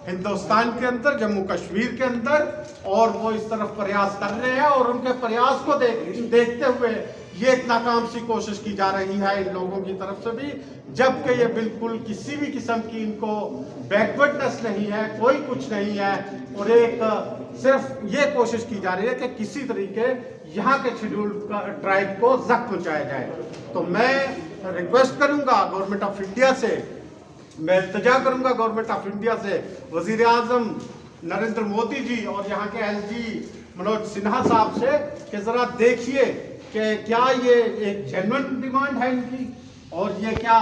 हिंदुस्तान के अंदर, जम्मू कश्मीर के अंदर, और वो इस तरफ प्रयास कर रहे हैं और उनके प्रयास को देखते हुए ये एक नाकाम सी कोशिश की जा रही है इन लोगों की तरफ से भी, जबकि ये बिल्कुल किसी भी किस्म की इनको बैकवर्डनेस नहीं है, कोई कुछ नहीं है, और एक सिर्फ ये कोशिश की जा रही है कि किसी तरीके यहाँ के शेड्यूल ट्राइब को जख्म पहुंचाया जाए। तो मैं रिक्वेस्ट करूंगा गवर्नमेंट ऑफ इंडिया से, मैं इल्तिजा करूंगा गवर्नमेंट ऑफ इंडिया से, वजीर आजम नरेंद्र मोदी जी और यहाँ के एसजी मनोज सिन्हा साहब से, कि जरा देखिए कि क्या ये एक जेन्युइन डिमांड है इनकी, और ये क्या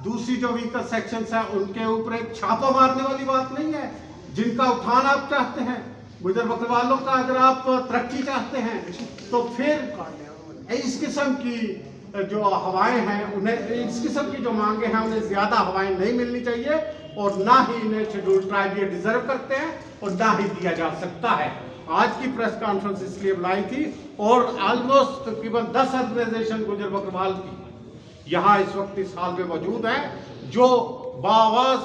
दूसरी जो वीकर सेक्शंस हैं उनके ऊपर एक छापा मारने वाली बात नहीं है, जिनका उत्थान आप चाहते हैं, गुजर बकरवालों का अगर आप तरक्की चाहते हैं, तो फिर इस किस्म की जो हवाएं हैं उन्हें, इस किस्म की जो मांगे हैं उन्हें ज्यादा हवाएं नहीं मिलनी चाहिए, और ना ही इन्हें शेड्यूल ट्राइब ये डिजर्व करते हैं और ना ही दिया जा सकता है। आज की प्रेस कॉन्फ्रेंस इसलिए बुलाई थी, और ऑलमोस्ट तकरीबन 10 ऑर्गेनाइजेशन गुजर बकरवाल की यहाँ इस वक्त इस हाल में मौजूद है, जो बाआवाज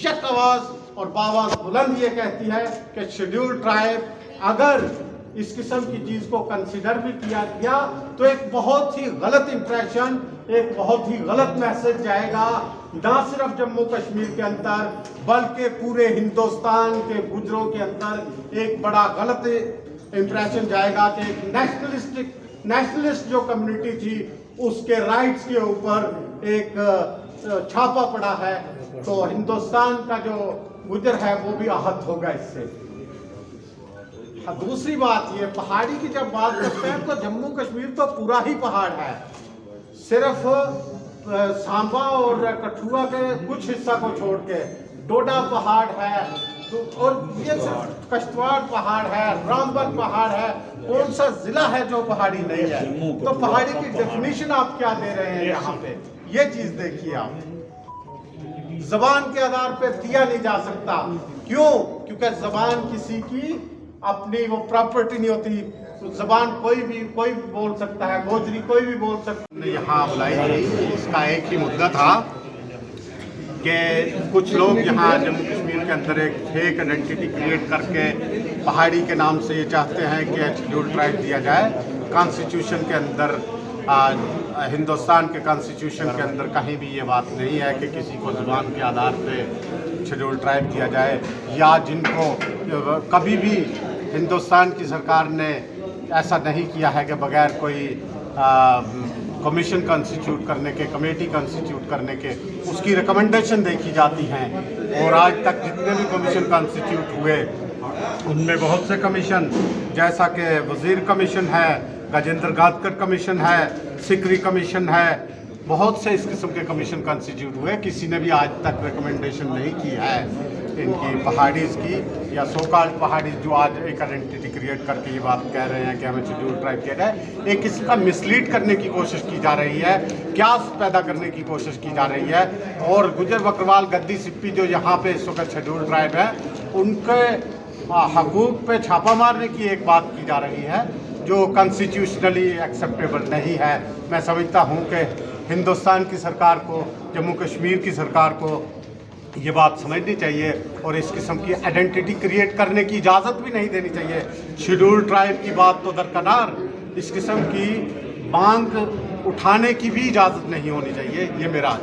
यक आवाज और बाआवाज बुलंद ये कहती है कि शेड्यूल ट्राइब अगर इस किस्म की चीज को कंसिडर भी किया गया तो एक बहुत ही गलत इंप्रेशन, एक बहुत ही गलत मैसेज जाएगा, ना सिर्फ जम्मू कश्मीर के अंदर बल्कि पूरे हिंदुस्तान के गुजरों के अंदर एक बड़ा गलत इंप्रेशन जाएगा कि एक नेशनलिस्ट जो कम्युनिटी थी उसके राइट्स के ऊपर एक छापा पड़ा है, तो हिंदुस्तान का जो गुजर है वो भी आहत होगा इससे। दूसरी बात ये, पहाड़ी की जब बात करते हैं तो जम्मू कश्मीर तो पूरा ही पहाड़ है, सिर्फ सांबा और कठुआ के कुछ हिस्सा को छोड़ के डोडा पहाड़ है, तो और ये सिर्फ कश्तवाड़ पहाड़ है, रामबन पहाड़ है, कौन सा जिला है जो पहाड़ी नहीं है? तो पहाड़ी की डेफिनेशन आप क्या दे रहे हैं यहाँ पे, ये चीज देखिए आप। जबान के आधार पे दिया नहीं जा सकता, क्यों? क्योंकि जबान किसी की अपनी वो प्रॉपर्टी नहीं होती, तो जबान कोई भी बोल सकता है, गोजरी कोई भी बोल सकता है। यहाँ बुलाई गई, इसका एक ही मुद्दा था कि कुछ लोग यहाँ जम्मू कश्मीर के अंदर एक फेक आइडेंटिटी क्रिएट करके पहाड़ी के नाम से ये चाहते हैं कि शेड्यूल ट्राइब दिया जाए। कॉन्स्टिट्यूशन के अंदर, हिंदुस्तान के कॉन्स्टिट्यूशन के अंदर कहीं भी ये बात नहीं है कि किसी को ज़बान के आधार पे शेड्यूल ट्राइब दिया जाए, या जिनको कभी भी हिंदुस्तान की सरकार ने ऐसा नहीं किया है कि बगैर कोई कमीशन कॉन्स्टिट्यूट करने के, कमेटी कॉन्स्टिट्यूट करने के उसकी रिकमेंडेशन देखी जाती हैं। और आज तक जितने भी कमीशन कॉन्स्टिट्यूट हुए उनमें बहुत से कमीशन, जैसा कि वज़ीर कमीशन है, गजेंद्र गादकर कमीशन है, सिकरी कमीशन है, बहुत से इस किस्म के कमीशन कॉन्स्टिट्यूट हुए, किसी ने भी आज तक रिकमेंडेशन नहीं की है इनकी पहाड़ीज़ की, या सो कॉल्ड पहाड़ीज़ जो आज एक आइडेंटिटी क्रिएट करके ये बात कह रहे हैं कि हमें शेड्यूल ट्राइब किया जाए। एक इसका मिसलीड करने की कोशिश की जा रही है, क्या पैदा करने की कोशिश की जा रही है, और गुजर बकरवाल गद्दी सिप्पी जो यहाँ पे इस वक्त शेड्यूल ट्राइब है उनके हकूक़ पे छापा मारने की एक बात की जा रही है जो कॉन्स्टिट्यूशनली एक्सेप्टेबल नहीं है। मैं समझता हूँ कि हिंदुस्तान की सरकार को, जम्मू कश्मीर की सरकार को ये बात समझनी चाहिए और इस किस्म की आइडेंटिटी क्रिएट करने की इजाज़त भी नहीं देनी चाहिए। शेड्यूल ट्राइब की बात तो दरकिनार, इस किस्म की मांग उठाने की भी इजाज़त नहीं होनी चाहिए। ये मेरा आज